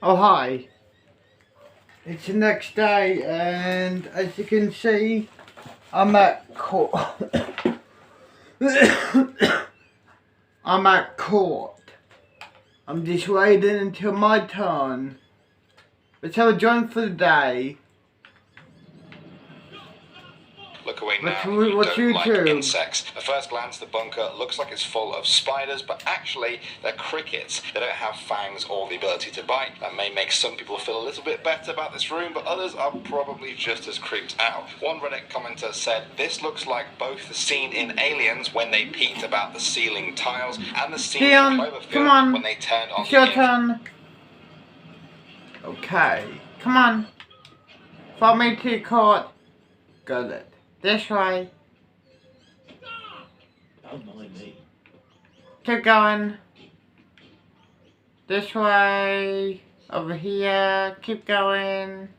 Oh hi, it's the next day and as you can see I'm at court. I'm at court. I'm just waiting until my turn. Let's have a joint for the day. Look away now if you What's don't like YouTube? insects. At first glance, the bunker looks like it's full of spiders, but actually they're crickets. They don't have fangs or the ability to bite. That may make some people feel a little bit better about this room, but others are probably just as creeped out. One Reddit commenter said, "This looks like both the scene in Aliens when they peeked about the ceiling tiles and the scene in Cloverfield when they turned on it's your the turn. Okay, come on. Follow me to court. Got it. This way. Don't mind me. Keep going. This way. Over here. Keep going.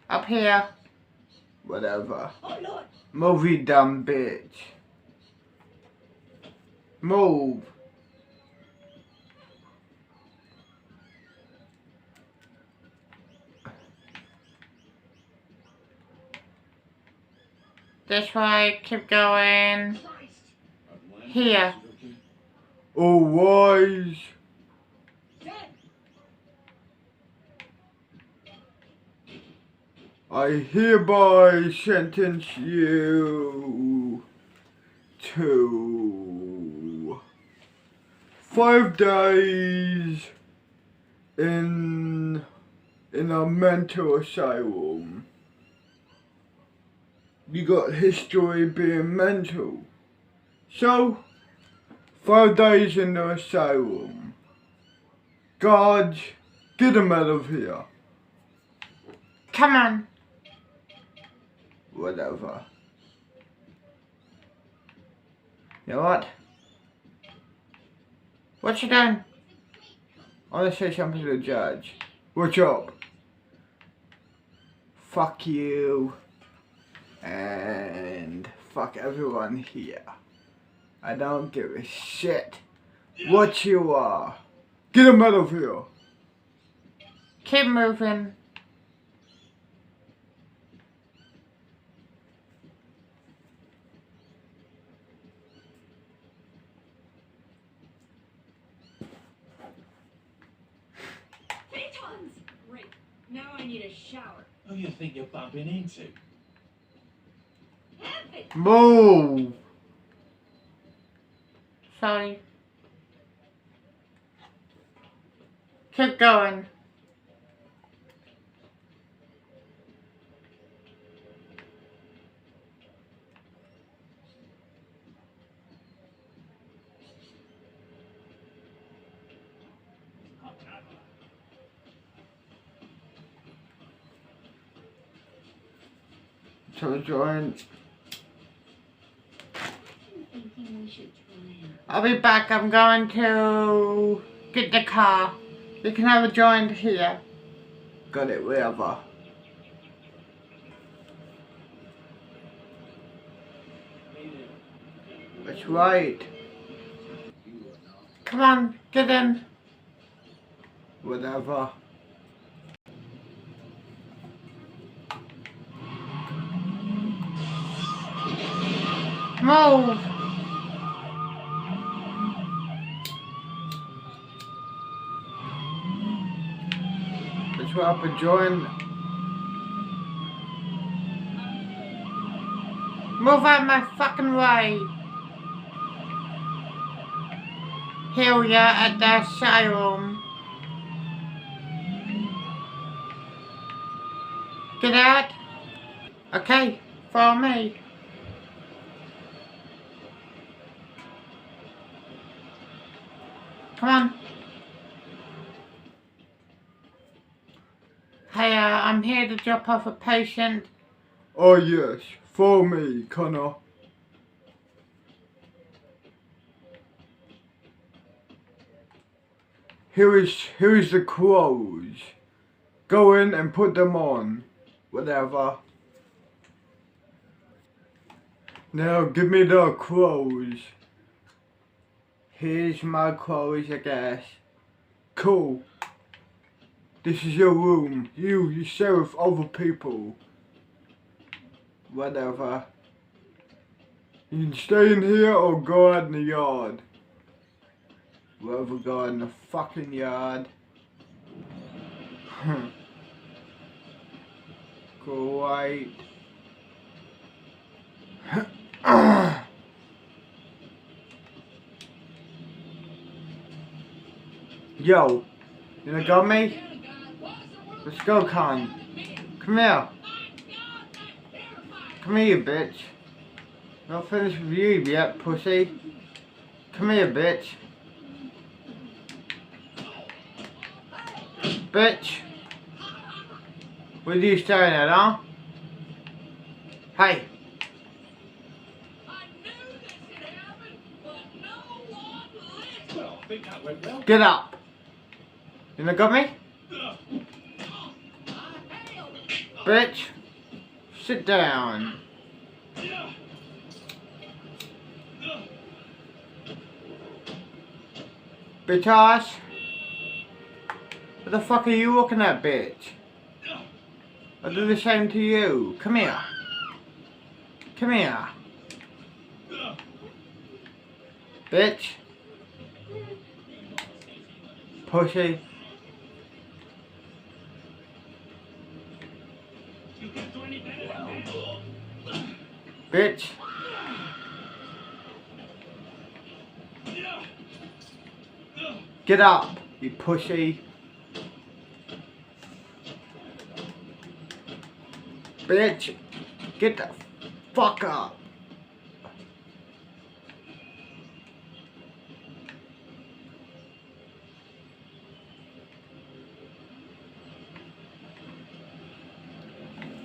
Up here. Whatever. Move, you dumb bitch. Move. This way, keep going. Here. Oh, wise. I hereby sentence you to 5 days in a mental asylum. You got history being mental. So, 5 days in the asylum. Guards, get him out of here. Come on. Whatever. You know what? What you doing? I want to say something to the judge. What's up? Fuck you. And fuck everyone here. I don't give a shit what you are. Get him out of here. Keep moving. Great. Now I need a shower. Who do you think you're bumping into? Move. Sorry. Keep going. To join. I'll be back. I'm going to get the car. You can have a joint here. Got it, wherever. That's right. Come on, get in. Whatever. Move. Let's go up and join. Move out my fucking way. Here we are at the asylum. Get out. Okay, follow me. Come on. Hey, I'm here to drop off a patient. Oh yes, follow me, Connor. Here is the clothes. Go in and put them on. Whatever. Now give me the clothes. Here's my clothes, I guess. Cool. This is your room. You share with other people. Whatever. You can stay in here or go out in the yard. Rather go in the fucking yard. Great. Yo, you got me? Let's go, Con. Come here. Come here, you bitch. Not finished with you yet, pussy. Come here, bitch. Bitch. What are you staring at, huh? Hey. Well, I think that went well. Get up. You know got me? Bitch. Sit down. Bitch ass. What the fuck are you looking at, bitch? I'll do the same to you. Come here. Come here. Bitch. Pussy. Bitch. Get up, you pussy. Bitch. Get the fuck up.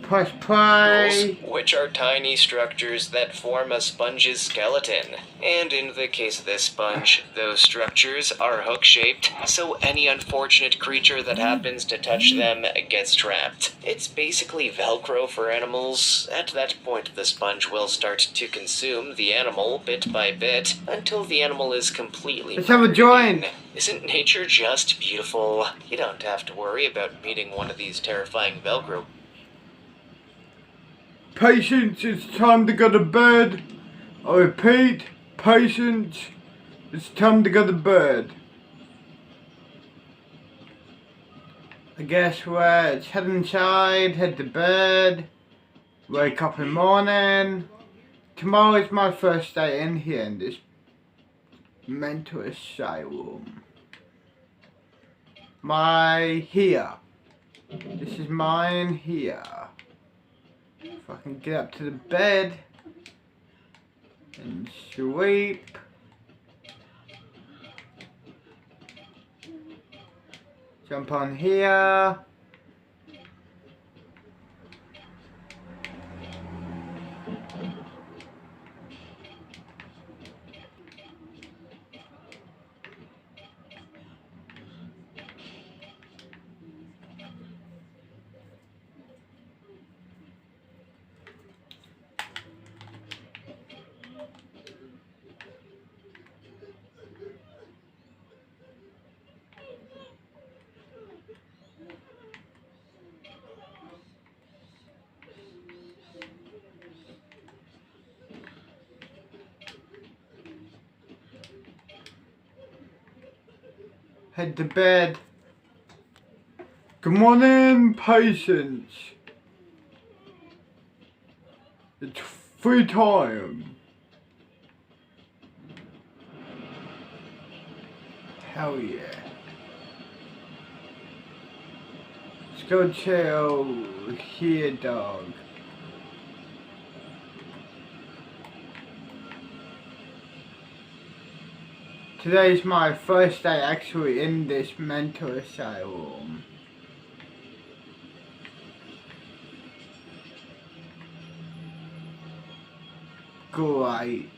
Press play. Which are tiny structures that form a sponge's skeleton. And in the case of this sponge, those structures are hook-shaped, so any unfortunate creature that happens to touch them gets trapped. It's basically Velcro for animals. At that point, the sponge will start to consume the animal bit by bit until the animal is completely Let's have a joint. Isn't nature just beautiful? You don't have to worry about meeting one of these terrifying Velcro. Patience, it's time to go to bed. I repeat, patience, it's time to go to bed. I guess let's head inside, head to bed, wake up in the morning. Tomorrow is my first day in here in this mental asylum. This is mine here. If I can get up to the bed and sleep. Jump on here. Head to bed. Good morning, patience. It's free time. Hell yeah. Let's go chill here, dog. Today's my first day actually in this mental asylum. Great.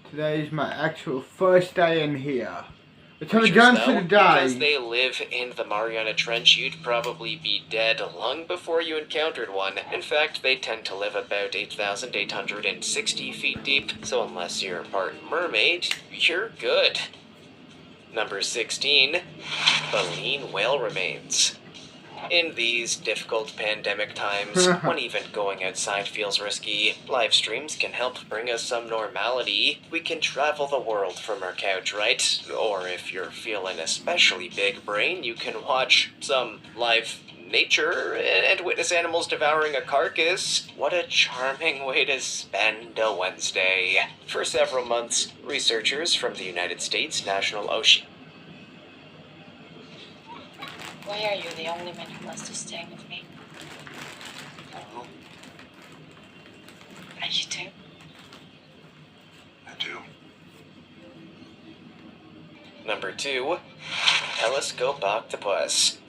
Today's my actual first day in here. Let's have a gun for the day. Because they live in the Mariana Trench, you'd probably be dead long before you encountered one. In fact, they tend to live about 8,860 feet deep, so unless you're part mermaid, you're good. Number 16. Baleen whale remains. In these difficult pandemic times, when even going outside feels risky, live streams can help bring us some normality. We can travel the world from our couch, right? Or if you're feeling especially big brain, you can watch some live nature and witness animals devouring a carcass. What a charming way to spend a Wednesday. For several months, researchers from the United States National Ocean Why are you the only man who wants to stay with me? Oh, Are you too? I do. Number 2. Telescope octopus.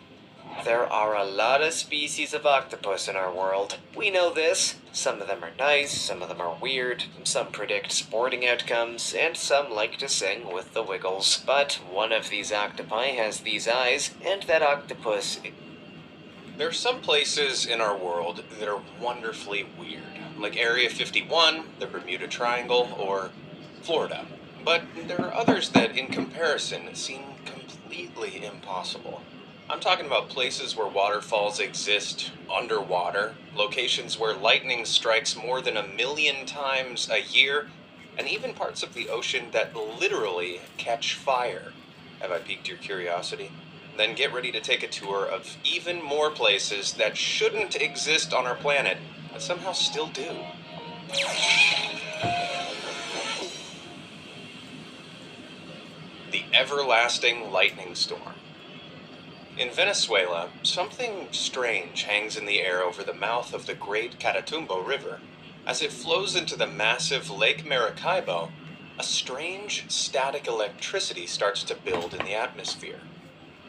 There are a lot of species of octopus in our world. We know this. Some of them are nice, some of them are weird, some predict sporting outcomes, and some like to sing with the wiggles. But one of these octopi has these eyes, and that octopus... There are some places in our world that are wonderfully weird, like Area 51, the Bermuda Triangle, or Florida. But there are others that, in comparison, seem completely impossible. I'm talking about places where waterfalls exist underwater, locations where lightning strikes more than 1 million times a year, and even parts of the ocean that literally catch fire. Have I piqued your curiosity? Then get ready to take a tour of even more places that shouldn't exist on our planet, but somehow still do. The everlasting lightning storm. In Venezuela, something strange hangs in the air over the mouth of the Great Catatumbo River. As it flows into the massive Lake Maracaibo, a strange static electricity starts to build in the atmosphere.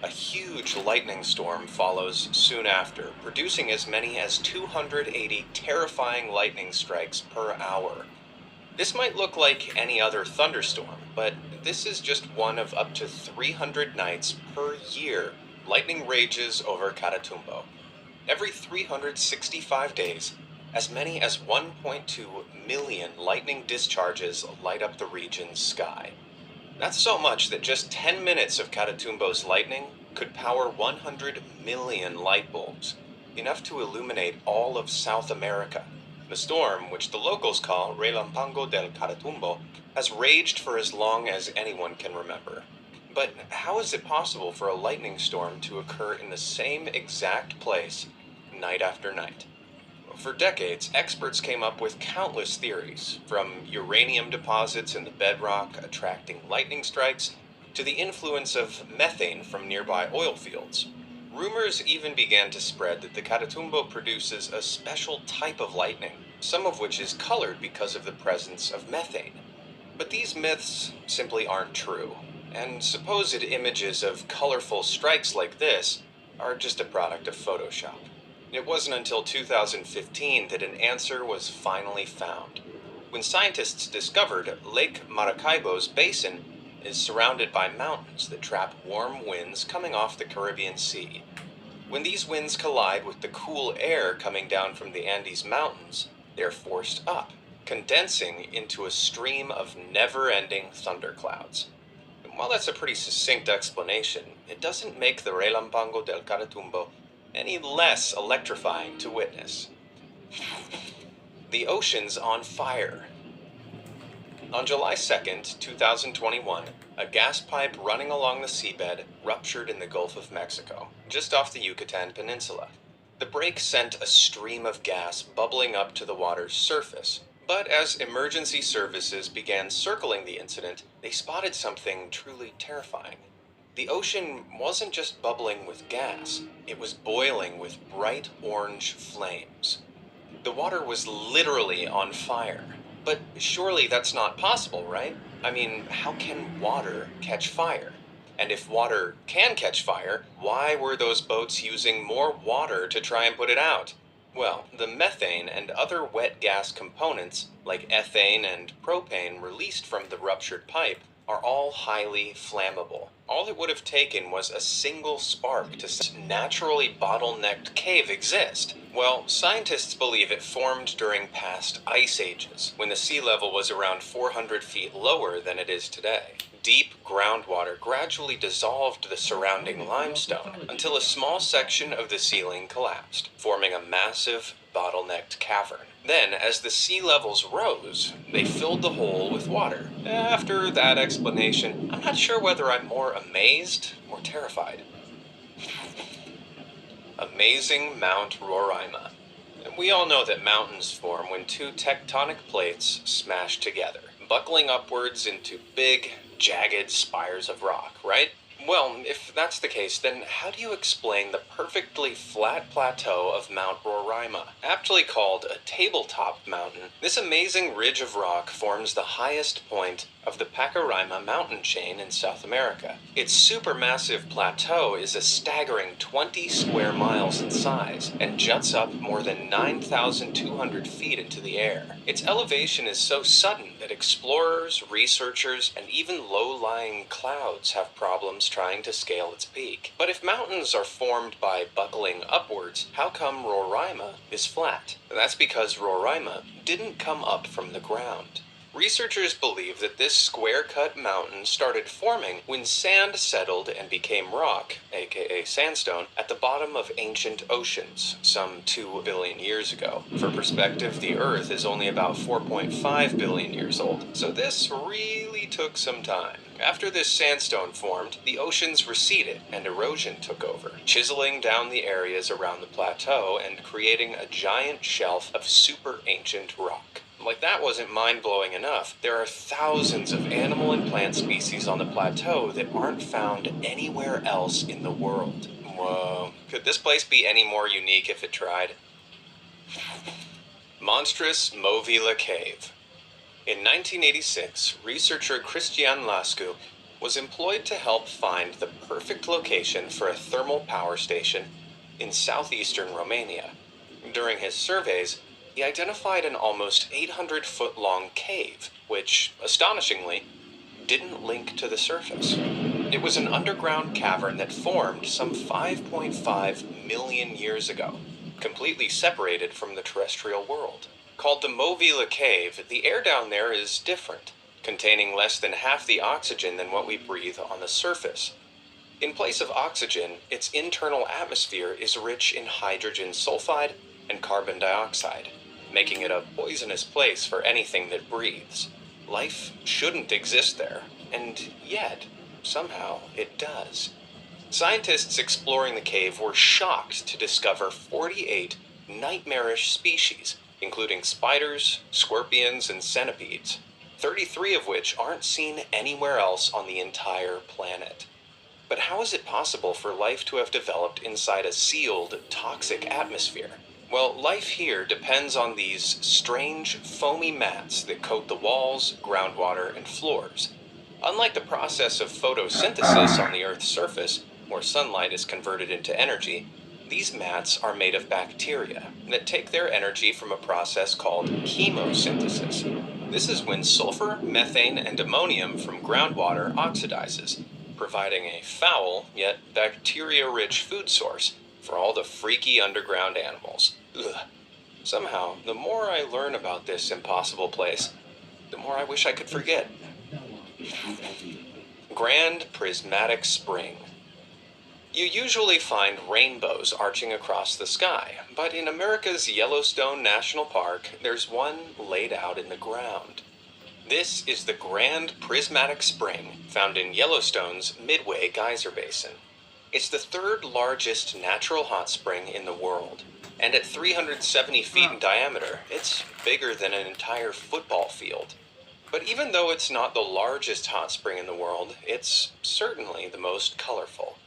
A huge lightning storm follows soon after, producing as many as 280 terrifying lightning strikes per hour. This might look like any other thunderstorm, but this is just one of up to 300 nights per year lightning rages over Catatumbo. Every 365 days, as many as 1.2 million lightning discharges light up the region's sky. That's so much that just 10 minutes of Catatumbo's lightning could power 100 million light bulbs, enough to illuminate all of South America. The storm, which the locals call Relampango del Catatumbo, has raged for as long as anyone can remember. But how is it possible for a lightning storm to occur in the same exact place, night after night? For decades, experts came up with countless theories, from uranium deposits in the bedrock attracting lightning strikes, to the influence of methane from nearby oil fields. Rumors even began to spread that the Catatumbo produces a special type of lightning, some of which is colored because of the presence of methane. But these myths simply aren't true, and supposed images of colorful strikes like this are just a product of Photoshop. It wasn't until 2015 that an answer was finally found, when scientists discovered Lake Maracaibo's basin is surrounded by mountains that trap warm winds coming off the Caribbean Sea. When these winds collide with the cool air coming down from the Andes Mountains, they're forced up, condensing into a stream of never-ending thunderclouds. While that's a pretty succinct explanation, it doesn't make the Relampango del Catatumbo any less electrifying to witness. The ocean's on fire. On July 2nd, 2021, a gas pipe running along the seabed ruptured in the Gulf of Mexico, just off the Yucatan Peninsula. The break sent a stream of gas bubbling up to the water's surface. But as emergency services began circling the incident, they spotted something truly terrifying. The ocean wasn't just bubbling with gas, it was boiling with bright orange flames. The water was literally on fire. But surely that's not possible, right? I mean, how can water catch fire? And if water can catch fire, why were those boats using more water to try and put it out? Well, the methane and other wet gas components, like ethane and propane released from the ruptured pipe, are all highly flammable. All it would have taken was a single spark to naturally bottlenecked cave exist. Well, scientists believe it formed during past ice ages, when the sea level was around 400 feet lower than it is today. deep groundwater gradually dissolved the surrounding limestone until a small section of the ceiling collapsed, forming a massive, bottlenecked cavern. Then, as the sea levels rose, they filled the hole with water. After that explanation, I'm not sure whether I'm more amazed or terrified. Amazing Mount Roraima. We all know that mountains form when two tectonic plates smash together, buckling upwards into big, jagged spires of rock, right? Well, if that's the case, then how do you explain the perfectly flat plateau of Mount Roraima? Aptly called a tabletop mountain, this amazing ridge of rock forms the highest point of the Pacaraima mountain chain in South America. Its supermassive plateau is a staggering 20 square miles in size and juts up more than 9,200 feet into the air. Its elevation is so sudden that explorers, researchers, and even low-lying clouds have problems trying to scale its peak. But if mountains are formed by buckling upwards, how come Roraima is flat? That's because Roraima didn't come up from the ground. Researchers believe that this square-cut mountain started forming when sand settled and became rock, aka sandstone, at the bottom of ancient oceans, some 2 billion years ago. For perspective, the Earth is only about 4.5 billion years old, so this really took some time. After this sandstone formed, the oceans receded and erosion took over, chiseling down the areas around the plateau and creating a giant shelf of super ancient rock. Like that wasn't mind-blowing enough, there are thousands of animal and plant species on the plateau that aren't found anywhere else in the world. Whoa, could this place be any more unique if it tried? Monstrous Movila Cave. In 1986, researcher Cristian Lascu was employed to help find the perfect location for a thermal power station in southeastern Romania. During his surveys, he identified an almost 800-foot-long cave, which, astonishingly, didn't link to the surface. It was an underground cavern that formed some 5.5 million years ago, completely separated from the terrestrial world. Called the Movila Cave, the air down there is different, containing less than half the oxygen than what we breathe on the surface. In place of oxygen, its internal atmosphere is rich in hydrogen sulfide and carbon dioxide, making it a poisonous place for anything that breathes. Life shouldn't exist there, and yet, somehow, it does. Scientists exploring the cave were shocked to discover 48 nightmarish species, including spiders, scorpions, and centipedes, 33 of which aren't seen anywhere else on the entire planet. But how is it possible for life to have developed inside a sealed, toxic atmosphere? Well, life here depends on these strange, foamy mats that coat the walls, groundwater, and floors. Unlike the process of photosynthesis on the Earth's surface, where sunlight is converted into energy, these mats are made of bacteria that take their energy from a process called chemosynthesis. This is when sulfur, methane, and ammonium from groundwater oxidizes, providing a foul, yet bacteria-rich food source for all the freaky underground animals. Ugh. Somehow, the more I learn about this impossible place, the more I wish I could forget. Grand Prismatic Spring. You usually find rainbows arching across the sky, but in America's Yellowstone National Park, there's one laid out in the ground. This is the Grand Prismatic Spring, found in Yellowstone's Midway Geyser Basin. It's the third largest natural hot spring in the world, and at 370 feet in diameter, it's bigger than an entire football field. But even though it's not the largest hot spring in the world, it's certainly the most colorful.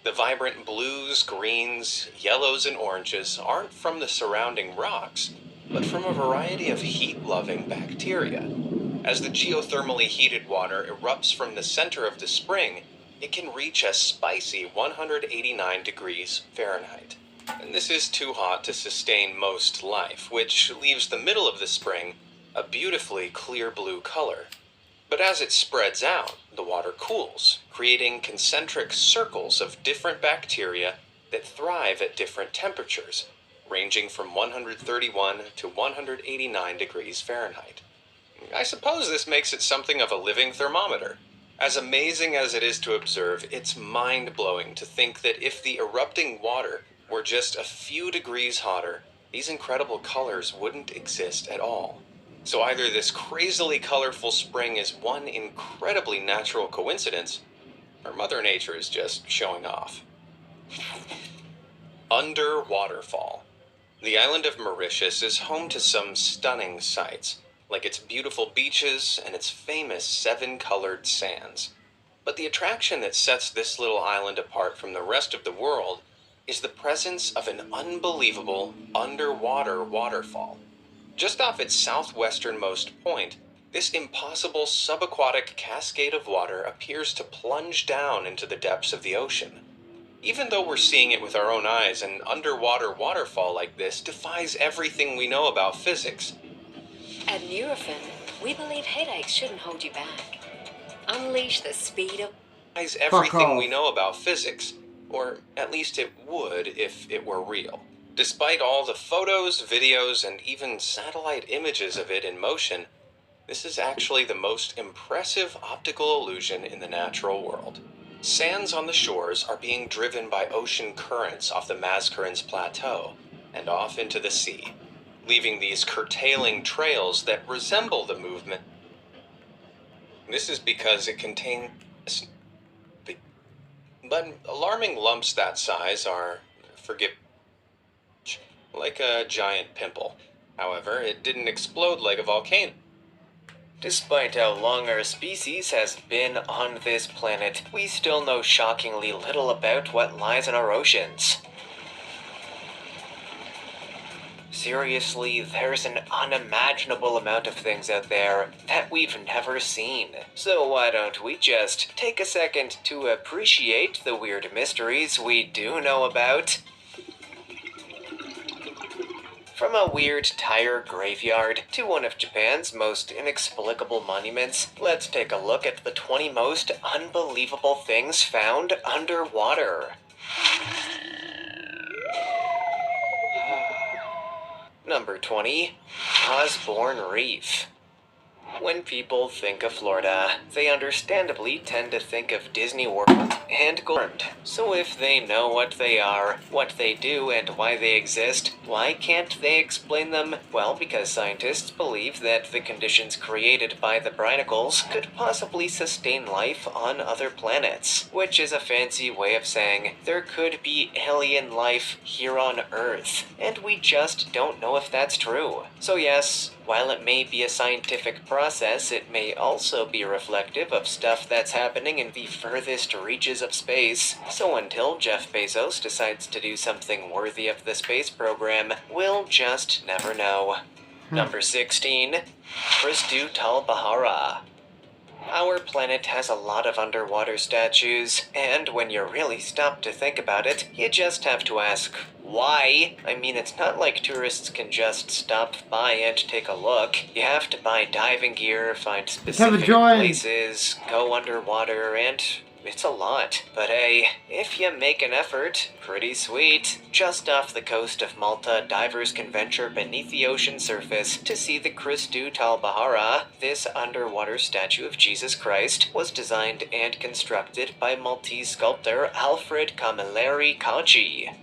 The vibrant blues, greens, yellows, and oranges aren't from the surrounding rocks, but from a variety of heat-loving bacteria. As the geothermally heated water erupts from the center of the spring, it can reach a spicy 189 degrees Fahrenheit. And this is too hot to sustain most life, which leaves the middle of the spring a beautifully clear blue color. But as it spreads out, the water cools, creating concentric circles of different bacteria that thrive at different temperatures, ranging from 131 to 189 degrees Fahrenheit. I suppose this makes it something of a living thermometer. As amazing as it is to observe, it's mind-blowing to think that if the erupting water were just a few degrees hotter, these incredible colors wouldn't exist at all. So either this crazily colorful spring is one incredibly natural coincidence, or Mother Nature is just showing off. Under Waterfall. The island of Mauritius is home to some stunning sights, like its beautiful beaches and its famous seven-colored sands. But the attraction that sets this little island apart from the rest of the world is the presence of an unbelievable underwater waterfall. Just off its southwesternmost point, this impossible subaquatic cascade of water appears to plunge down into the depths of the ocean. Even though we're seeing it with our own eyes, an underwater waterfall like this defies everything we know about physics. At Nurofen, we believe headaches shouldn't hold you back. Unleash the speed of... Defies everything off. we know about physics, or at least it would if it were real. Despite all the photos, videos, and even satellite images of it in motion, this is actually the most impressive optical illusion in the natural world. Sands on the shores are being driven by ocean currents off the Mascarens Plateau and off into the sea, leaving these curtailing trails that resemble the movement. This is because it contains... But alarming lumps that size are, like a giant pimple. However, it didn't explode like a volcano. Despite how long our species has been on this planet, we still know shockingly little about what lies in our oceans. Seriously, there's an unimaginable amount of things out there that we've never seen. So why don't we just take a second to appreciate the weird mysteries we do know about? From a weird tire graveyard to one of Japan's most inexplicable monuments, let's take a look at the 20 most unbelievable things found underwater. Number 20. Osborne Reef. When people think of Florida, they understandably tend to think of Disney World and Gold. So if they know what they are, what they do, and why they exist, why can't they explain them? Well, because scientists believe that the conditions created by the barnacles could possibly sustain life on other planets, which is a fancy way of saying there could be alien life here on Earth, and we just don't know if that's true. So yes, while it may be a scientific process, it may also be reflective of stuff that's happening in the furthest reaches of space. So until Jeff Bezos decides to do something worthy of the space program, we'll just never know. Number 16. Christu Tal Bahara. Our planet has a lot of underwater statues, and when you really stop to think about it, you just have to ask, why? I mean, it's not like tourists can just stop by and take a look. You have to buy diving gear, find specific places, go underwater, and it's a lot. But hey, if you make an effort, pretty sweet. Just off the coast of Malta, divers can venture beneath the ocean surface to see the Christu Tal Bahara. This underwater statue of Jesus Christ was designed and constructed by Maltese sculptor Alfred Camilleri Cacci.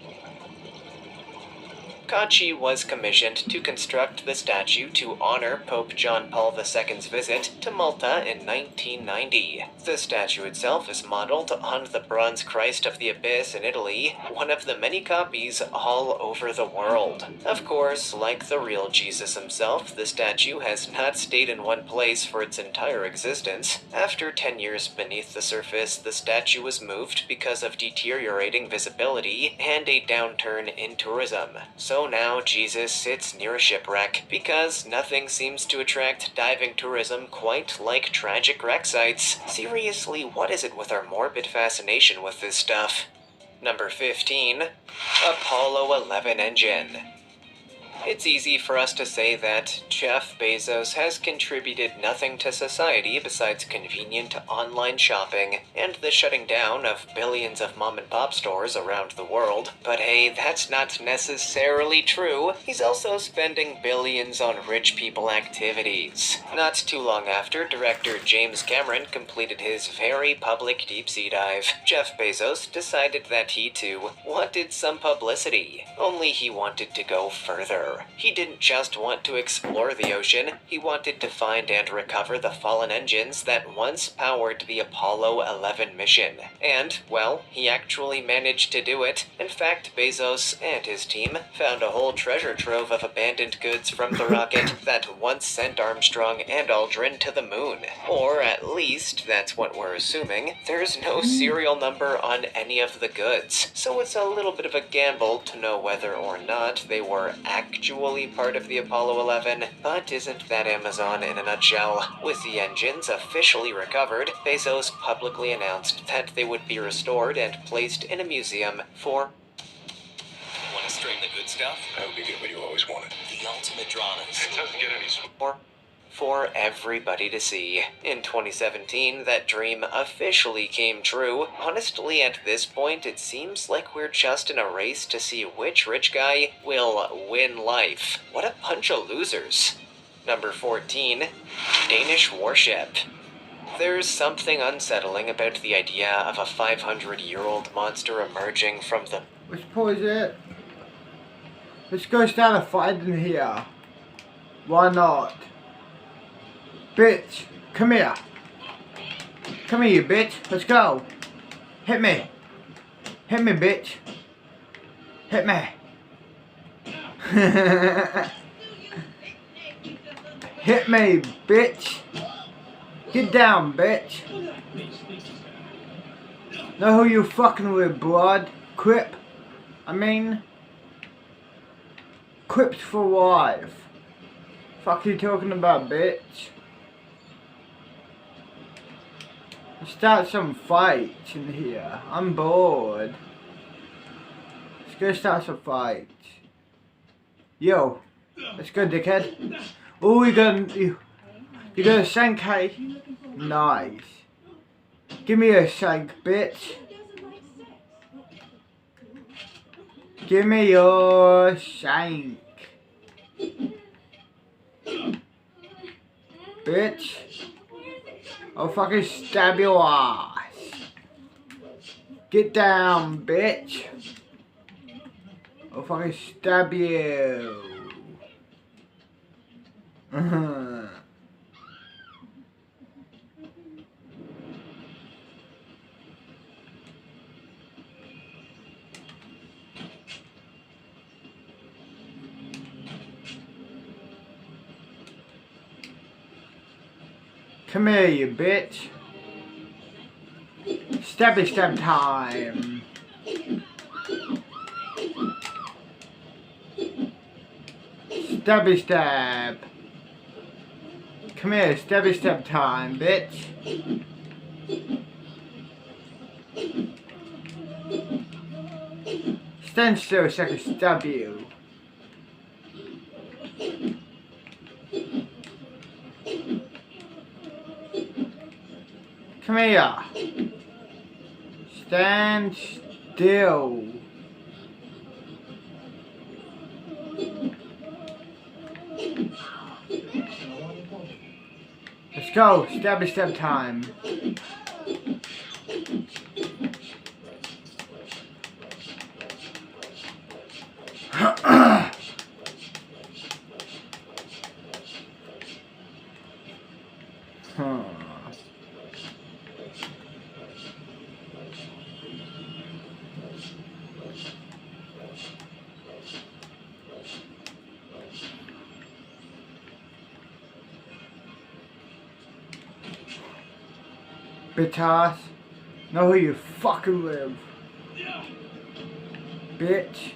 Cacci was commissioned to construct the statue to honor Pope John Paul II's visit to Malta in 1990. The statue itself is modeled on the bronze Christ of the Abyss in Italy, one of the many copies all over the world. Of course, like the real Jesus himself, the statue has not stayed in one place for its entire existence. After 10 years beneath the surface, the statue was moved because of deteriorating visibility and a downturn in tourism. So now Jesus sits near a shipwreck, because nothing seems to attract diving tourism quite like tragic wreck sites. Seriously, what is it with our morbid fascination with this stuff? Number 15. Apollo 11 engine. It's easy for us to say that Jeff Bezos has contributed nothing to society besides convenient online shopping and the shutting down of billions of mom-and-pop stores around the world. But hey, that's not necessarily true. He's also spending billions on rich people activities. Not too long after, director James Cameron completed his very public deep-sea dive, Jeff Bezos decided that he too wanted some publicity, only he wanted to go further. He didn't just want to explore the ocean, he wanted to find and recover the fallen engines that once powered the Apollo 11 mission. And, well, he actually managed to do it. In fact, Bezos and his team found a whole treasure trove of abandoned goods from the rocket that once sent Armstrong and Aldrin to the moon. Or at least, that's what we're assuming. There's no serial number on any of the goods, so it's a little bit of a gamble to know whether or not they were actually part of the Apollo 11, but isn't that Amazon in a nutshell? With the engines officially recovered, Bezos publicly announced that they would be restored and placed in a museum for... Want to string the good stuff? I hope you get what you always wanted. The ultimate dramas. It doesn't get any for everybody to see. In 2017, that dream officially came true. Honestly, at this point, it seems like we're just in a race to see which rich guy will win life. What a bunch of losers. Number 14, Danish warship. There's something unsettling about the idea of a 500-year-old monster emerging from the... Which point is it? Let's go start a fight in here. Why not? Bitch, come here. Come here, you bitch. Let's go. Hit me. Hit me, bitch. Hit me. Hit me, bitch. Get down, bitch. Know who you fucking with, blood? Crip. I mean... Crips for life. Fuck you talking about, bitch? Start some fights in here. I'm bored. Let's go start some fights. Yo, let's go, dickhead. Oh, you got a Sankey. Nice. Give me a shank, bitch. Give me your shank, bitch. I'll fucking stab your ass. Get down, bitch. I'll fucking stab you. Come here, you bitch. Stabby stab time. Stabby stab. Come here, stabby stab time, bitch. Stand still so I can stab you. Come here. Stand still. Let's go. Stabby stab time. Bitch ass. Know who you fucking with. Bitch.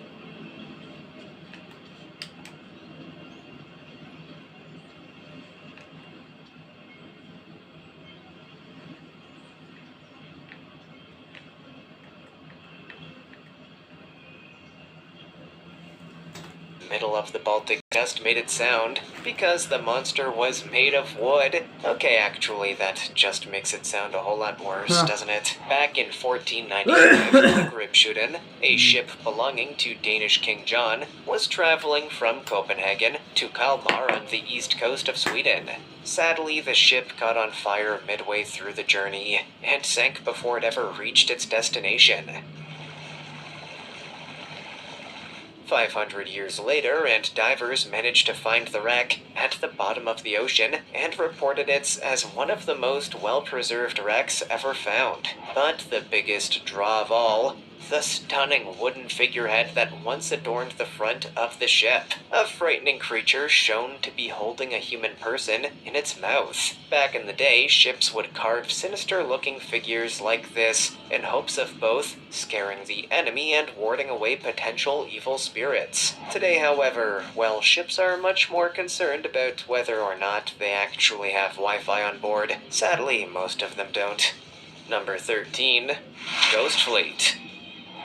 middle of the Baltic just made it sound because the monster was made of wood. Okay, actually, that just makes it sound a whole lot worse, doesn't it? Back in 1495, the Gripsjøen, a ship belonging to Danish King John, was traveling from Copenhagen to Kalmar on the east coast of Sweden. Sadly, the ship caught on fire midway through the journey and sank before it ever reached its destination. 500 years later, and divers managed to find the wreck at the bottom of the ocean and reported it as one of the most well-preserved wrecks ever found. But the biggest draw of all, the stunning wooden figurehead that once adorned the front of the ship. A frightening creature shown to be holding a human person in its mouth. Back in the day, ships would carve sinister-looking figures like this in hopes of both scaring the enemy and warding away potential evil spirits. Today, however, well, ships are much more concerned about whether or not they actually have Wi-Fi on board. Sadly, most of them don't. Number 13. Ghost Fleet.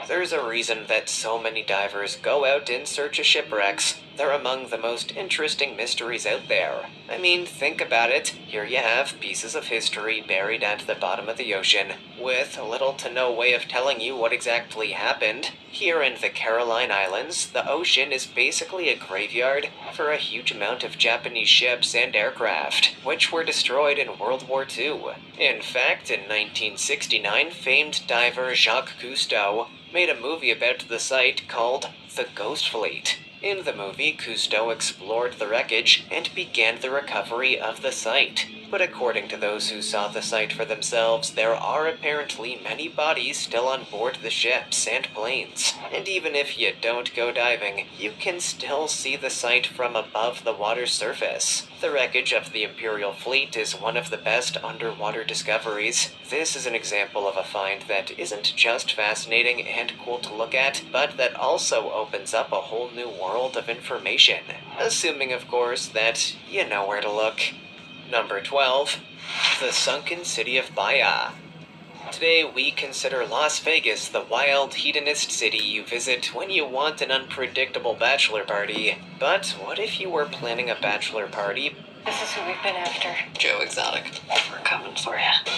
There's a reason that so many divers go out in search of shipwrecks. They're among the most interesting mysteries out there. I mean, think about it. Here you have pieces of history buried at the bottom of the ocean, with little to no way of telling you what exactly happened. Here in the Caroline Islands, the ocean is basically a graveyard for a huge amount of Japanese ships and aircraft, which were destroyed in World War II. In fact, in 1969, famed diver Jacques Cousteau made a movie about the site called The Ghost Fleet. In the movie, Cousteau explored the wreckage and began the recovery of the site. But according to those who saw the site for themselves, there are apparently many bodies still on board the ships and planes. And even if you don't go diving, you can still see the site from above the water's surface. The wreckage of the Imperial Fleet is one of the best underwater discoveries. This is an example of a find that isn't just fascinating and cool to look at, but that also opens up a whole new world of information. Assuming, of course, that you know where to look. Number 12. The Sunken City of Bahia. Today, we consider Las Vegas the wild, hedonist city you visit when you want an unpredictable bachelor party. But what if you were planning a bachelor party? This is who we've been after. Joe Exotic. We're coming for you.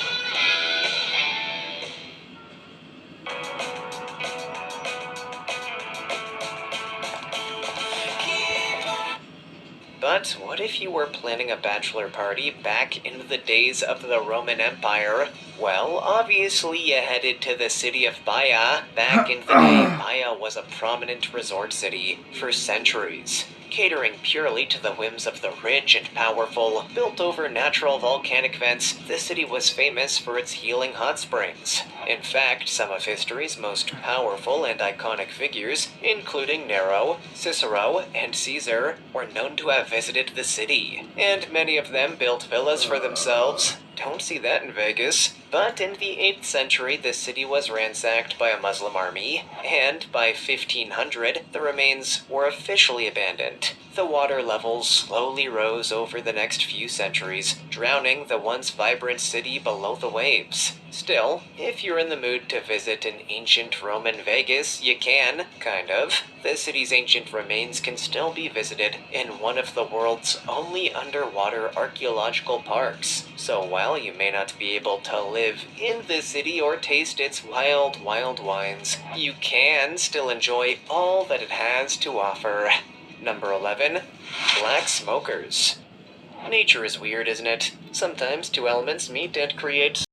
But what if you were planning a bachelor party back in the days of the Roman Empire? Well, obviously you headed to the city of Bahia. Back in the day, Bahia was a prominent resort city for centuries, catering purely to the whims of the rich and powerful. Built over natural volcanic vents, the city was famous for its healing hot springs. In fact, some of history's most powerful and iconic figures, including Nero, Cicero, and Caesar, were known to have visited the city, and many of them built villas for themselves. Don't see that in Vegas. But in the 8th century, the city was ransacked by a Muslim army, and by 1500, the remains were officially abandoned. The water levels slowly rose over the next few centuries, drowning the once vibrant city below the waves. Still, if you're in the mood to visit an ancient Roman Vegas, you can, kind of. The city's ancient remains can still be visited in one of the world's only underwater archaeological parks. So while you may not be able to live in the city or taste its wild, wild wines, you can still enjoy all that it has to offer. Number 11. Black Smokers. Nature is weird, isn't it? Sometimes two elements meet and create